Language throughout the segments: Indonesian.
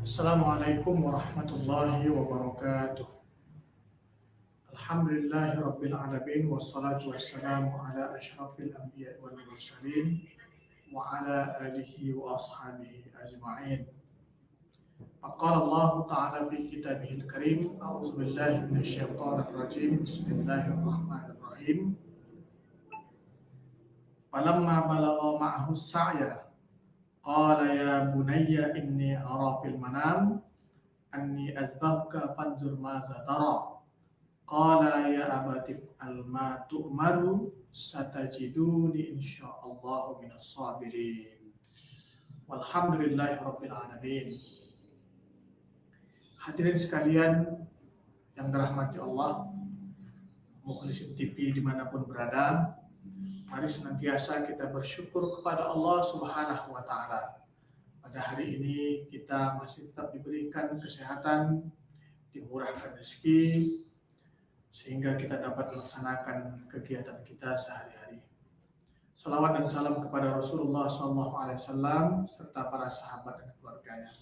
Assalamualaikum warahmatullahi wabarakatuh. Alhamdulillahi rabbil alamin wassalatu wassalamu ala asyrafil anbiya wal mursalin wa ala alihi wa ashabihi ajma'in. Faqala Allah ta'ala fi kitabihil karim, a'udzu billahi minasyaitonir rajim. Bismillahirrahmanirrahim. Falamma balagha ma'ahu sa'ya qala ya bunayya inni ara fil manam anni azbahuka fanzur madza tara. Qala ya abati fa'al ma tu'maru satajiduni insyaallahu minas sabirin. Walhamdulillahi rabbil alamin. Hadirin sekalian yang dirahmati Allah, Mukhlisin TV dimanapun berada, mari senantiasa kita bersyukur kepada Allah Subhanahu wa Ta'ala. Pada hari ini kita masih tetap diberikan kesehatan, dimurahkan rezeki, sehingga kita dapat melaksanakan kegiatan kita sehari-hari. Salawat dan salam kepada Rasulullah SAW serta para sahabat dan keluarganya.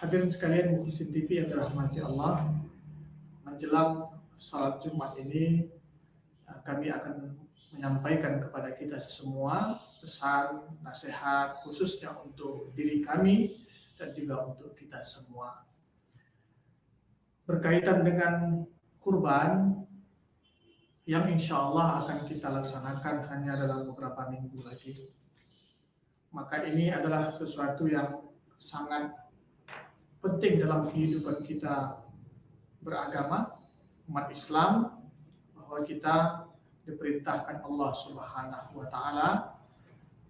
Hadirin sekalian Mukhlisin TV yang dirahmati Allah, menjelang salat Jumat ini kami akan menyampaikan kepada kita semua pesan, nasihat khususnya untuk diri kami dan juga untuk kita semua. Berkaitan dengan kurban yang insya Allah akan kita laksanakan hanya dalam beberapa minggu lagi. Maka ini adalah sesuatu yang sangat penting dalam kehidupan kita beragama, umat Islam, bahwa kita diperintahkan Allah Subhanahu wa Ta'ala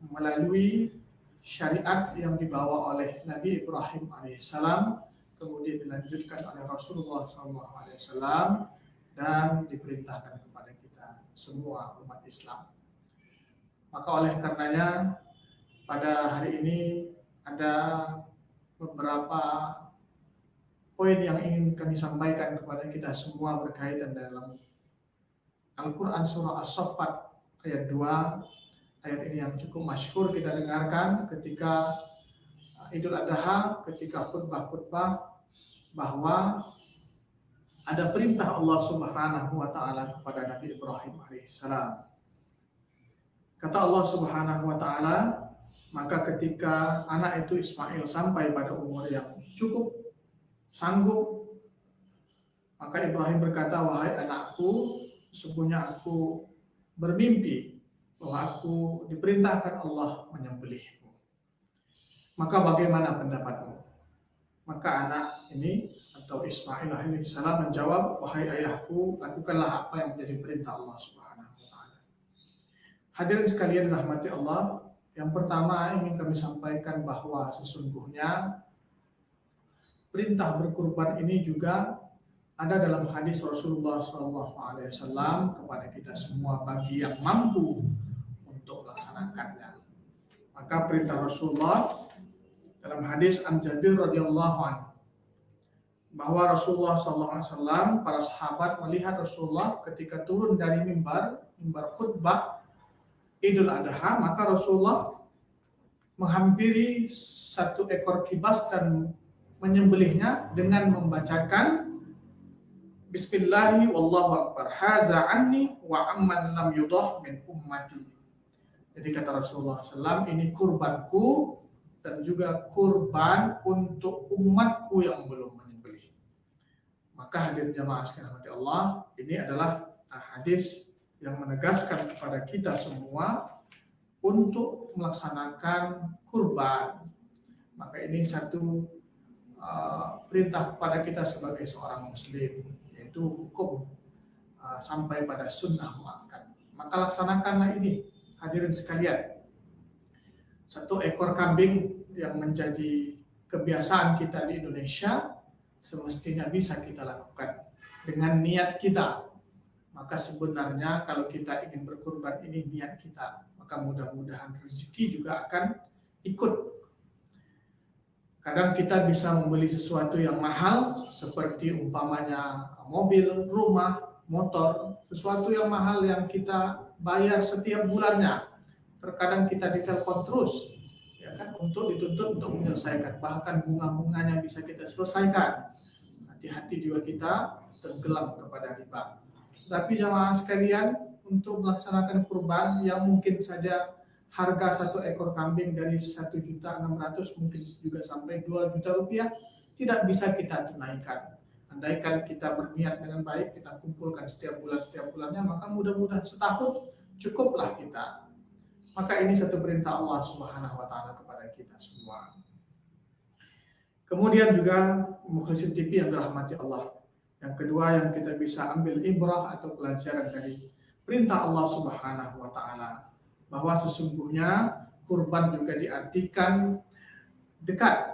melalui syariat yang dibawa oleh Nabi Ibrahim alaihissalam, kemudian dilanjutkan oleh Rasulullah SAW, dan diperintahkan kepada kita semua umat Islam. Maka oleh karenanya pada hari ini ada beberapa poin yang ingin kami sampaikan kepada kita semua berkaitan dalam Al-Quran surah As-Saffat ayat 2. Ayat ini yang cukup masyhur kita dengarkan ketika Idul Adha, ketika khutbah-khutbah, bahwa ada perintah Allah Subhanahu wa Ta'ala kepada Nabi Ibrahim alaihissalam. Kata Allah Subhanahu wa Ta'ala, maka ketika anak itu Ismail sampai pada umur yang cukup sanggup, maka Ibrahim berkata, wahai anakku, sesungguhnya aku bermimpi bahwa aku diperintahkan Allah menyembelihmu. Maka bagaimana pendapatmu? Maka anak ini atau Ismail alaihissalam menjawab, wahai ayahku, lakukanlah apa yang menjadi perintah Allah Subhanahu wa Ta'ala. Hadirin sekalian rahmati Allah, yang pertama ingin kami sampaikan bahwa sesungguhnya perintah berkurban ini juga ada dalam hadis Rasulullah SAW kepada kita semua bagi yang mampu untuk melaksanakannya. Maka perintah Rasulullah dalam hadis An Jabir radhiyallahu anhu, bahwa Rasulullah SAW, para sahabat melihat Rasulullah ketika turun dari mimbar khutbah Idul Adha, maka Rasulullah menghampiri satu ekor kibas dan menyembelihnya dengan membacakan Bismillahi wallahu akbar, haza anni wa amman lam yudah min ummati. Jadi kata Rasulullah SAW, ini kurbanku dan juga kurban untuk umatku yang belum menyembelih. Maka hadir jamaah sekalian rahmati Allah, ini adalah hadis yang menegaskan kepada kita semua untuk melaksanakan kurban. Maka ini satu perintah kepada kita sebagai seorang muslim, yaitu hukum sampai pada sunnah muakkad. Maka laksanakanlah ini, hadirin sekalian. Satu ekor kambing yang menjadi kebiasaan kita di Indonesia semestinya bisa kita lakukan dengan niat kita. Maka sebenarnya kalau kita ingin berkurban, ini niat kita, maka mudah-mudahan rezeki juga akan ikut. Kadang kita bisa membeli sesuatu yang mahal seperti umpamanya mobil, rumah, motor, sesuatu yang mahal yang kita bayar setiap bulannya. Terkadang kita ditelepon terus, ya, kan untuk dituntut untuk menyelesaikan, bahkan bunga-bunganya bisa kita selesaikan. Hati-hati juga kita tenggelam kepada riba. Tapi jamaah sekalian, untuk melaksanakan kurban yang mungkin saja harga satu ekor kambing dari 1.600.000 mungkin juga sampai 2 juta rupiah tidak bisa kita tunaikan. Andaikan kita berniat dengan baik, kita kumpulkan setiap bulannya, maka mudah-mudahan setahun cukuplah kita. Maka ini satu perintah Allah Subhanahu wa taala kepada kita semua. Kemudian juga mukhlisin TV yang dirahmati Allah. Yang kedua yang kita bisa ambil ibrah atau pelajaran dari perintah Allah Subhanahu wa taala, bahwa sesungguhnya kurban juga diartikan dekat.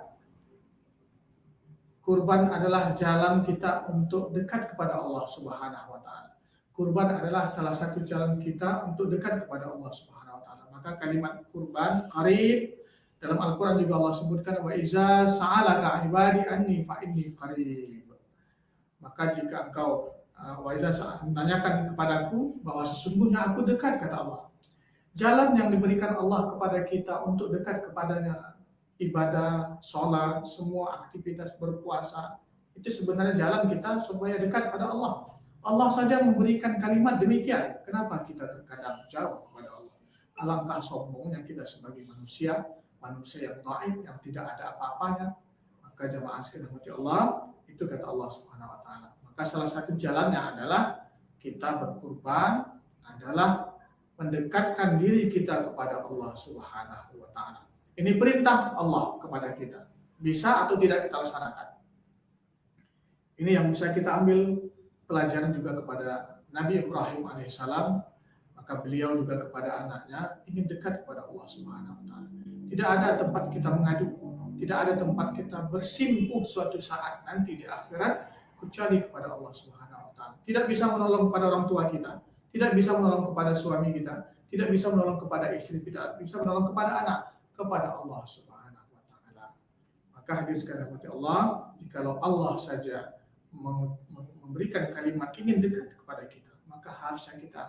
Kurban adalah jalan kita untuk dekat kepada Allah Subhanahu wa taala. Kurban adalah salah satu jalan kita untuk dekat kepada Allah Subhanahu wa taala. Maka kalimat kurban, qarib, dalam Al-Quran juga Allah sebutkan, wa iza sa'alaka ibadi anni fa inni qarib. Maka jika engkau wa iza menanyakan kepadaku bahwa sesungguhnya aku dekat, kata Allah. Jalan yang diberikan Allah kepada kita untuk dekat kepadanya, ibadah, sholat, semua aktivitas berpuasa, itu sebenarnya jalan kita supaya dekat pada Allah. Allah saja memberikan kalimat demikian. Kenapa kita terkadang jauh kepada Allah? Alangkah sombongnya kita sebagai manusia yang dhaif, yang tidak ada apa-apanya. Maka jamaah sekalian Allah, itu kata Allah Subhanahu wa taala. Maka salah satu jalannya adalah kita berkurban, adalah mendekatkan diri kita kepada Allah Subhanahu wa taala. Ini perintah Allah kepada kita. Bisa atau tidak kita laksanakan. Ini yang bisa kita ambil pelajaran juga kepada Nabi Ibrahim alaihissalam. Maka beliau juga kepada anaknya ingin dekat kepada Allah Subhanahu wa taala. Tidak ada tempat kita mengadu, tidak ada tempat kita bersimpuh suatu saat nanti di akhirat kecuali kepada Allah Subhanahu wa taala. Tidak bisa menolong kepada orang tua kita, tidak bisa menolong kepada suami kita, tidak bisa menolong kepada istri, tidak bisa menolong kepada anak, kepada Allah Subhanahu wa taala. Maka hadirin sekalian rahmati Allah, jikalau Allah saja memberikan kalimat ingin dekat kepada kita, maka harusnya kita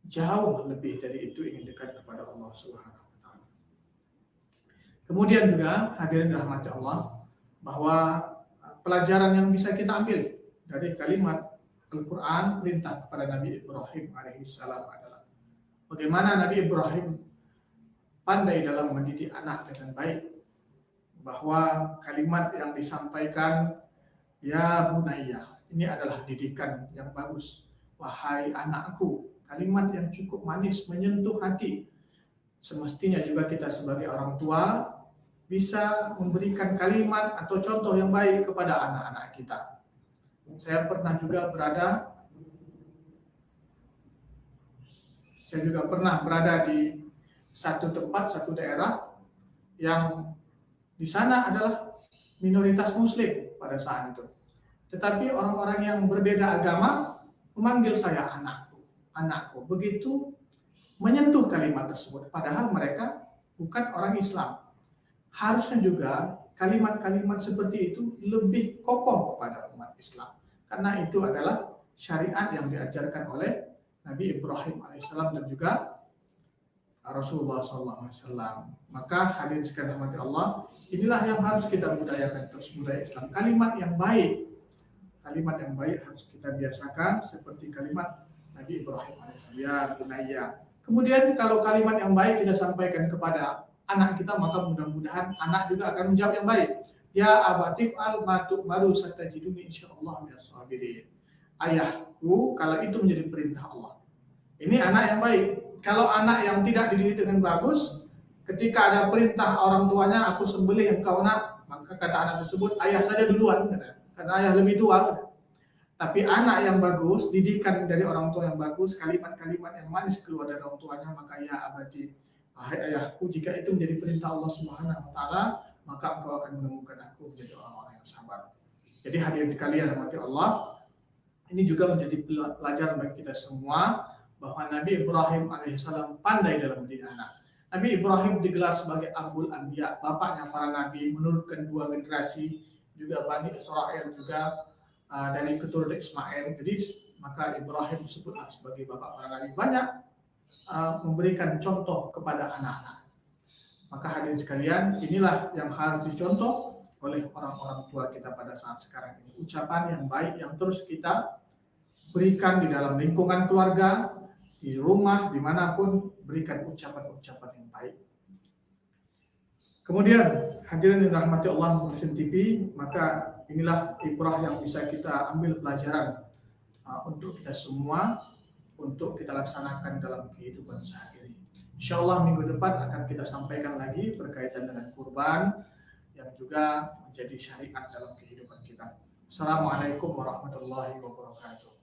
jauh lebih dari itu ingin dekat kepada Allah Subhanahu wa taala. Kemudian juga hadirin rahmati Allah, bahwa pelajaran yang bisa kita ambil dari kalimat Al-Quran perintah kepada Nabi Ibrahim alaihissalam adalah bagaimana Nabi Ibrahim pandai dalam mendidik anak dengan baik. Bahwa kalimat yang disampaikan, ya bunayya, ini adalah didikan yang bagus. Wahai anakku, kalimat yang cukup manis, menyentuh hati. Semestinya juga kita sebagai orang tua bisa memberikan kalimat atau contoh yang baik kepada anak-anak kita. Saya juga pernah berada di satu tempat, satu daerah yang di sana adalah minoritas Muslim pada saat itu. Tetapi orang-orang yang berbeda agama memanggil saya anakku. Begitu menyentuh kalimat tersebut, padahal mereka bukan orang Islam. Harusnya juga kalimat-kalimat seperti itu lebih kokoh kepada umat Islam. Karena itu adalah syariat yang diajarkan oleh Nabi Ibrahim alaihissalam dan juga Rasulullah SAW. Maka hadirin sekalian rahmati Allah, inilah yang harus kita budayakan terus, budaya Islam. Kalimat yang baik harus kita biasakan seperti kalimat Nabi Ibrahim alaihissalam, ya bunayya. Kemudian kalau kalimat yang baik kita sampaikan kepada anak kita, maka mudah-mudahan anak juga akan menjawab yang baik. Ya abatif al matuk baru satajiduni insyaallah minas sabirin. Ayahku, kalau itu menjadi perintah Allah. Ini anak yang baik. Kalau anak yang tidak dididik dengan bagus, ketika ada perintah orang tuanya, aku sembelih engkau nak, maka kata anak tersebut, ayah saja duluan, karena ayah lebih tua. Tapi anak yang bagus, didikan dari orang tua yang bagus, kalimat-kalimat yang manis keluar dari orang tuanya, maka ya abadi, ayahku, jika itu menjadi perintah Allah Subhanahu wa taala, maka engkau akan menemukan aku menjadi orang-orang yang sabar. Jadi hadirin sekalian rahmati Allah, ini juga menjadi pelajaran bagi kita semua bahwa Nabi Ibrahim alaihissalam pandai dalam mendidik anak. Nabi Ibrahim digelar sebagai Abul Anbiya, bapaknya para nabi, menurunkan 2 generasi, juga Bani Israel juga dari keturunan Ismail. Jadi maka Ibrahim disebutlah sebagai bapak para nabi, banyak memberikan contoh kepada anak-anak. Maka hadirin sekalian, inilah yang harus dicontoh oleh orang-orang tua kita pada saat sekarang ini. Ucapan yang baik yang terus kita berikan di dalam lingkungan keluarga, di rumah, dimanapun, berikan ucapan-ucapan yang baik. Kemudian, hadirin yang dirahmati Allah Mukhlisin TV, maka inilah ibrah yang bisa kita ambil pelajaran untuk kita semua, untuk kita laksanakan dalam kehidupan sehari-hari. Insya Allah minggu depan akan kita sampaikan lagi berkaitan dengan kurban yang juga menjadi syariat dalam kehidupan kita. Assalamualaikum warahmatullahi wabarakatuh.